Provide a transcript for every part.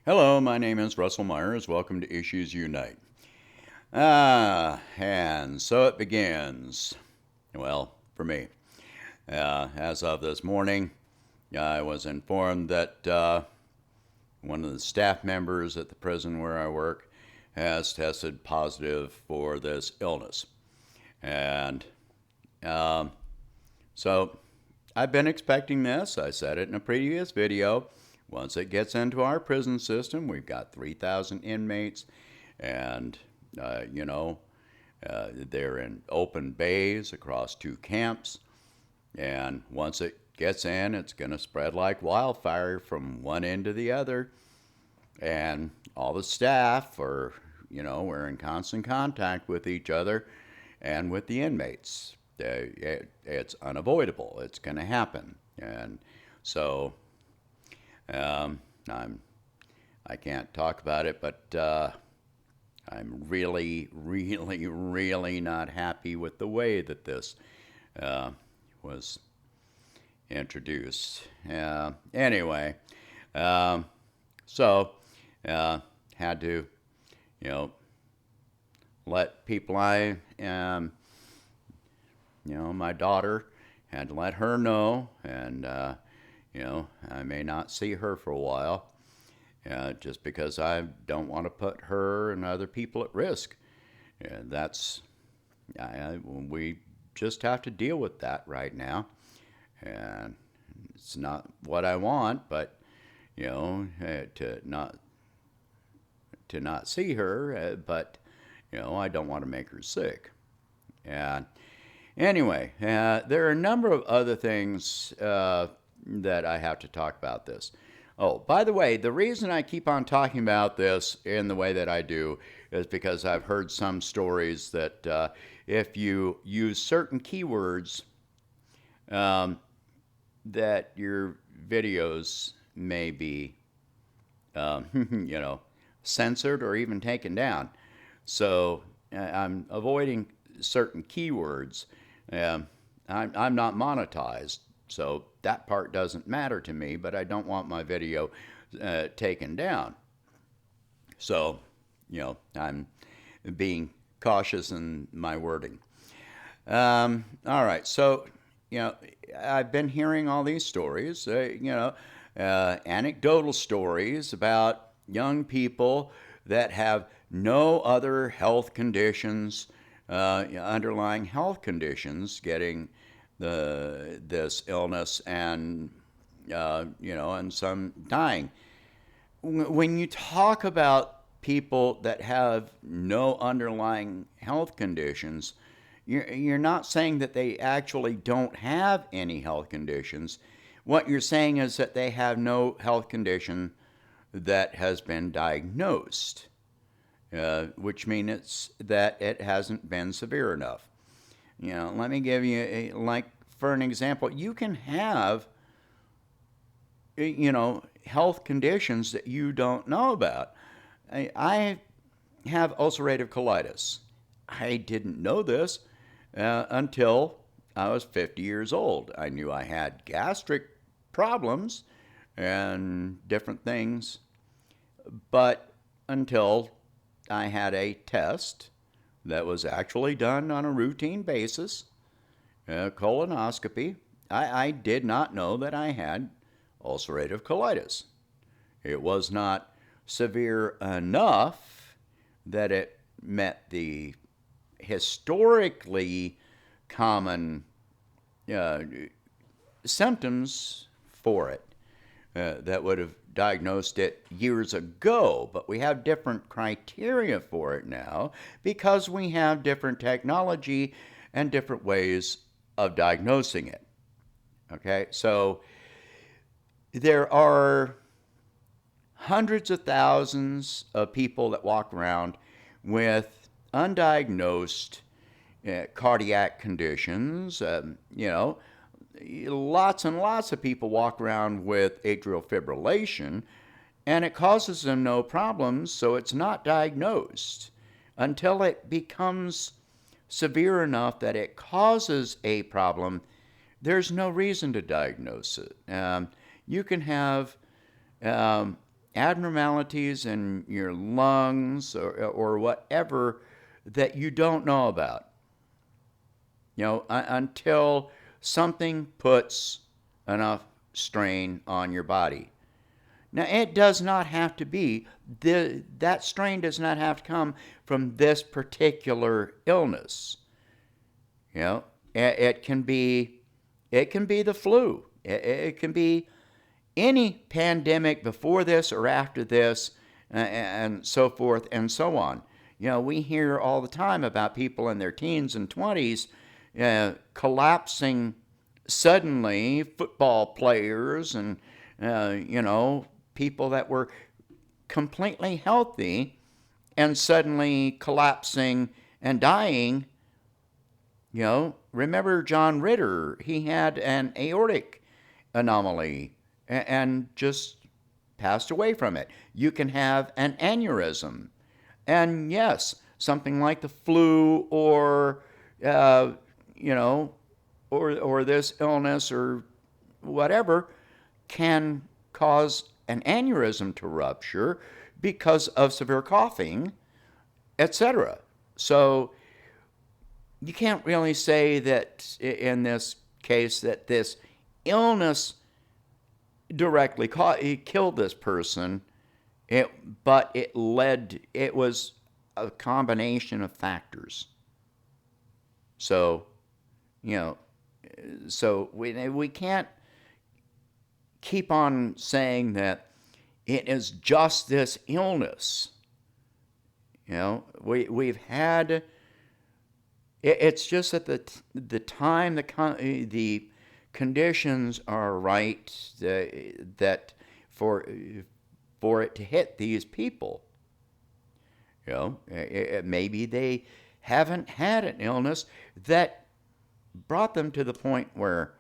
Hello, my name is Russell Myers. Welcome to Issues Unite. And so it begins. Well, for me. As of this morning, I was informed that one of the staff members at the prison where I work has tested positive for this illness. And um, so I've been expecting this. I said it in a previous video. Once it gets into our prison system, we've got 3,000 inmates, and they're in open bays across two camps. And once it gets in, it's going to spread like wildfire from one end to the other. And all the staff we're in constant contact with each other and with the inmates. It's unavoidable. It's going to happen. And so I can't talk about it, but I'm really, really, really not happy with the way that this was introduced. Anyway, so had to, let people my daughter, had to let her know, and I may not see her for a while, just because I don't want to put her and other people at risk. And we just have to deal with that right now. And it's not what I want, but to not see her, but I don't want to make her sick. And anyway, there are a number of other things that I have to talk about this. Oh, by the way, the reason I keep on talking about this in the way that I do is because I've heard some stories that if you use certain keywords, that your videos may be, censored or even taken down. So I'm avoiding certain keywords. I'm not monetized, so that part doesn't matter to me, but I don't want my video taken down. So, I'm being cautious in my wording. All right, so, I've been hearing all these stories, anecdotal stories about young people that have no other health conditions, underlying health conditions, getting this illness, and and some dying. When you talk about people that have no underlying health conditions, you're not saying that they actually don't have any health conditions. What you're saying is that they have no health condition that has been diagnosed, which means that it hasn't been severe enough. Let me give you for an example, you can have, health conditions that you don't know about. I have ulcerative colitis. I didn't know this until I was 50 years old. I knew I had gastric problems and different things, but until I had a test that was actually done on a routine basis, colonoscopy, I did not know that I had ulcerative colitis. It was not severe enough that it met the historically common symptoms for it that would have diagnosed it years ago, but we have different criteria for it now because we have different technology and different ways of diagnosing it. Okay, so there are hundreds of thousands of people that walk around with undiagnosed cardiac conditions. Lots and lots of people walk around with atrial fibrillation, and it causes them no problems, so it's not diagnosed until it becomes severe enough that it causes a problem. There's no reason to diagnose it. You can have abnormalities in your lungs or whatever that you don't know about. Until something puts enough strain on your body. Now, it does not have to be, that strain does not have to come from this particular illness. It can be the flu. It can be any pandemic before this or after this, and so forth and so on. We hear all the time about people in their teens and 20s collapsing suddenly, football players and, people that were completely healthy and suddenly collapsing and dying. Remember John Ritter? He had an aortic anomaly and just passed away from it. You can have an aneurysm. And yes, something like the flu or, or this illness or whatever can cause an aneurysm to rupture because of severe coughing, etc. So you can't really say that in this case that this illness directly killed this person, but it was a combination of factors. So, we can't keep on saying that it is just this illness. We've had. It's just that the time the conditions are right that for it to hit these people. Maybe they haven't had an illness that brought them to the point where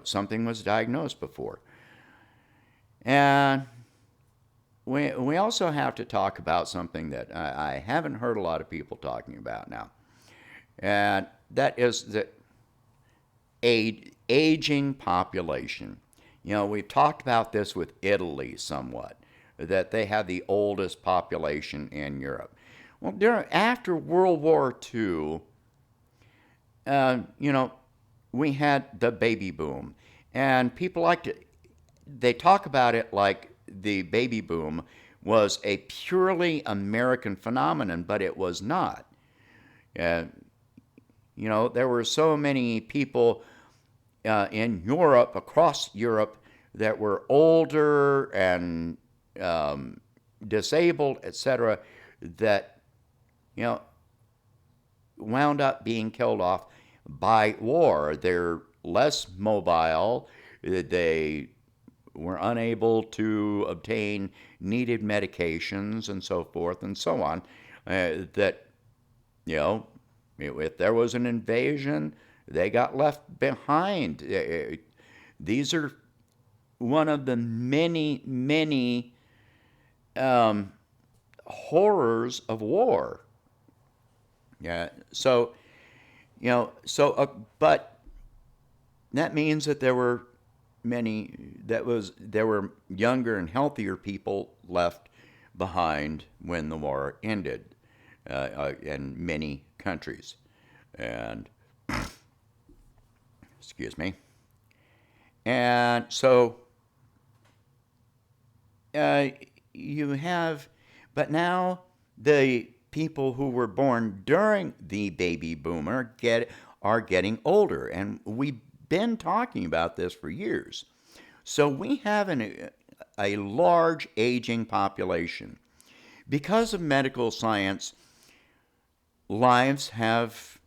something was diagnosed before. And we also have to talk about something that I haven't heard a lot of people talking about now, and that is the aging population. We've talked about this with Italy somewhat, that they have the oldest population in Europe. Well, after World War II, we had the baby boom, and people they talk about it like the baby boom was a purely American phenomenon, but it was not. There were so many people in Europe, across Europe, that were older and disabled, etc., that wound up being killed off by war. They're less mobile. They were unable to obtain needed medications and so forth and so on. If there was an invasion, they got left behind. These are one of the many, many horrors of war. Yeah. So, but that means that there were there were younger and healthier people left behind when the war ended in many countries. And excuse me. And so you have, but now the people who were born during the baby boom are getting older, and we've been talking about this for years. So we have a large aging population. Because of medical science, lives have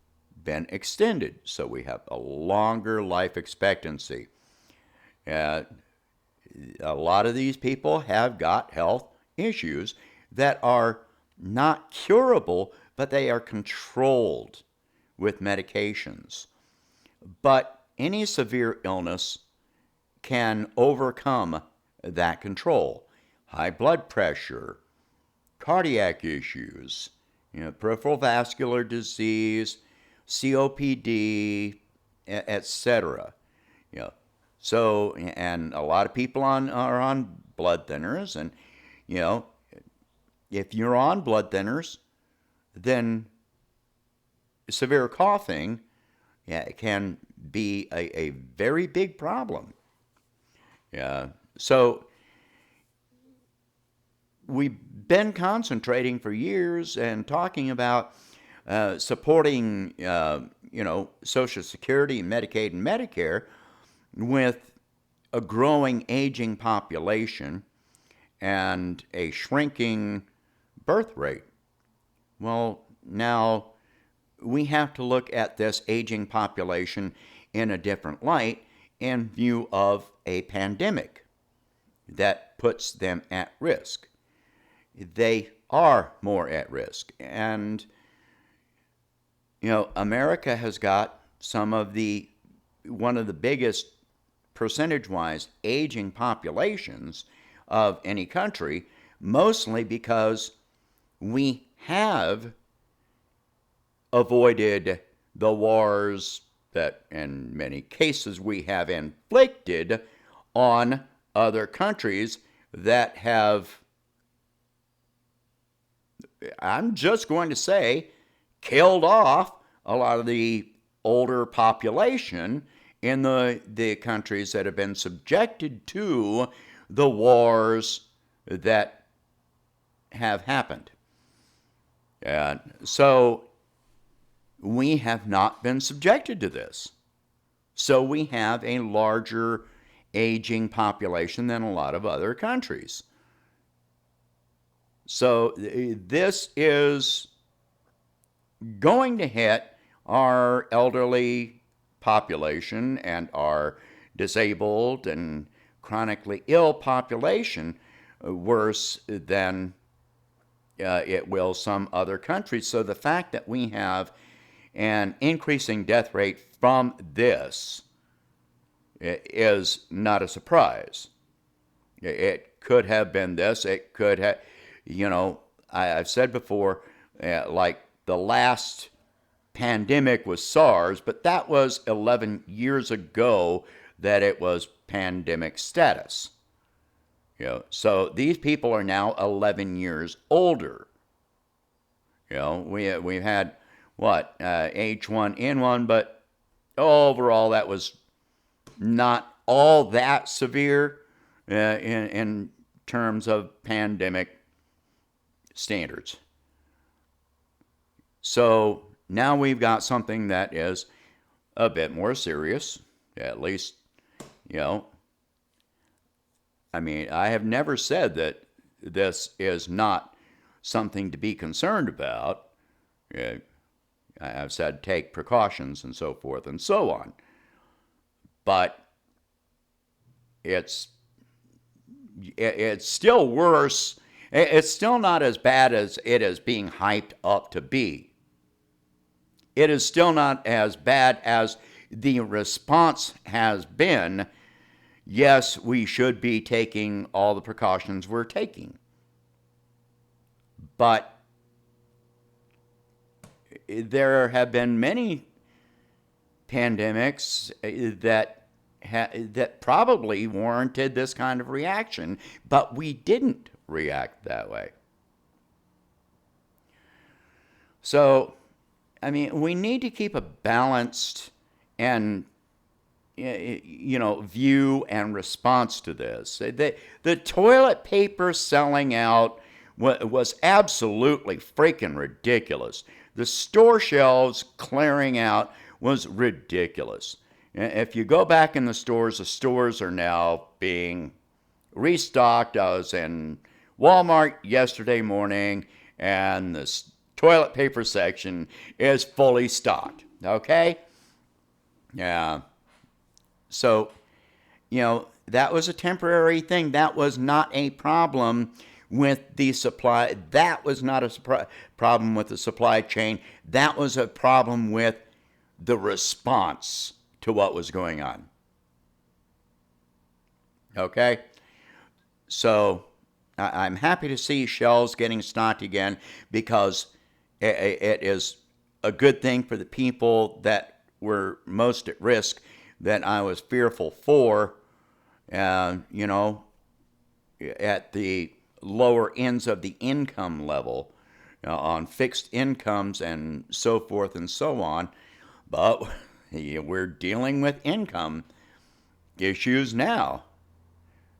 been extended, so we have a longer life expectancy. A lot of these people have got health issues that are not curable, but they are controlled with medications. But any severe illness can overcome that control. High blood pressure, cardiac issues, peripheral vascular disease, COPD, etc. So, and a lot of people are on blood thinners, and you know, if you're on blood thinners, then severe coughing, yeah, it can be a very big problem. Yeah. So we've been concentrating for years and talking about supporting, Social Security, Medicaid, and Medicare with a growing aging population and a shrinking birth rate. Well, now we have to look at this aging population in a different light in view of a pandemic that puts them at risk. They are more at risk. And, America has got one of the biggest percentage-wise aging populations of any country, mostly because we have avoided the wars that in many cases we have inflicted on other countries that have, I'm just going to say, killed off a lot of the older population in the countries that have been subjected to the wars that have happened. And so we have not been subjected to this. So we have a larger aging population than a lot of other countries. So this is going to hit our elderly population and our disabled and chronically ill population worse than it will some other countries. So the fact that we have an increasing death rate from this is not a surprise. It could have been this. It could have, I've said before, like the last pandemic was SARS, but that was 11 years ago that it was pandemic status. So these people are now 11 years older. We've had H1N1, but overall that was not all that severe in terms of pandemic standards. So now we've got something that is a bit more serious, at least, I have never said that this is not something to be concerned about. I've said take precautions and so forth and so on. But it's still worse. It's still not as bad as it is being hyped up to be. It is still not as bad as the response has been. Yes, we should be taking all the precautions we're taking. But there have been many pandemics that probably warranted this kind of reaction, but we didn't react that way. So, we need to keep a balanced and view and response to this. The toilet paper selling out was absolutely freaking ridiculous. The store shelves clearing out was ridiculous. If you go back in the stores are now being restocked. I was in Walmart yesterday morning, and the toilet paper section is fully stocked. Okay? Yeah. So, that was a temporary thing. That was not a problem with the supply. That was not a problem with the supply chain. That was a problem with the response to what was going on. Okay? So, I'm happy to see shelves getting stocked again, because it is a good thing for the people that were most at risk that I was fearful for, you know, at the lower ends of the income level, on fixed incomes and so forth and so on. But we're dealing with income issues now.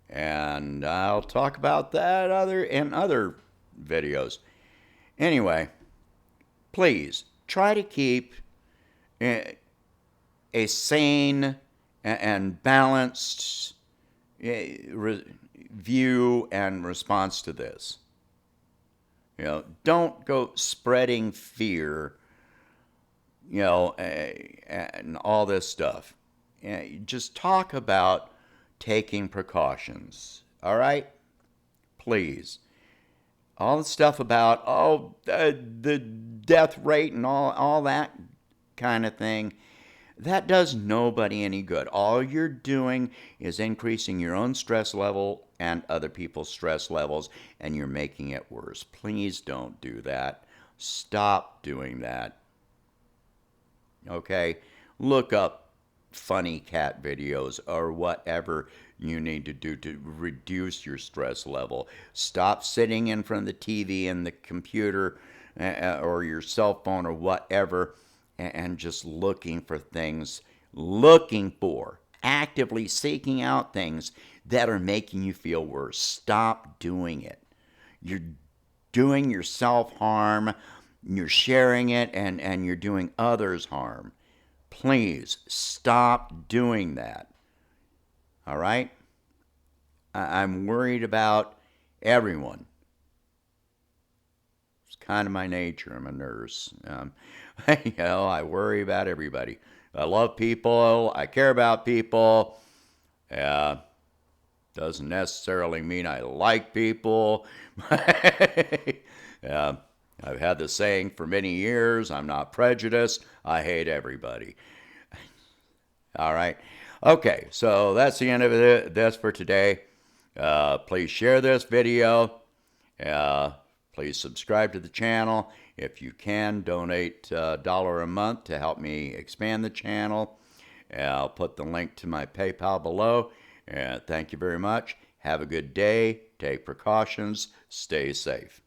And I'll talk about that in other videos. Anyway, please try to keep a sane and balanced view and response to this. Don't go spreading fear, and all this stuff. Just talk about taking precautions. All right? Please. All the stuff about, the death rate and all that kind of thing, that does nobody any good. All you're doing is increasing your own stress level and other people's stress levels, and you're making it worse. Please don't do that. Stop doing that. Okay? Look up funny cat videos or whatever you need to do to reduce your stress level. Stop sitting in front of the TV and the computer or your cell phone or whatever and just looking for things, actively seeking out things that are making you feel worse. Stop doing it. You're doing yourself harm, you're sharing it, and you're doing others harm. Please stop doing that. All right? I'm worried about everyone. It's kind of my nature. I'm a nurse. I worry about everybody. I love people. I care about people. Doesn't necessarily mean I like people. I've had the saying for many years, I'm not prejudiced. I hate everybody. All right. Okay, so that's the end of this for today. Please share this video. Please subscribe to the channel. If you can, donate $1 a month to help me expand the channel. I'll put the link to my PayPal below. Thank you very much. Have a good day. Take precautions. Stay safe.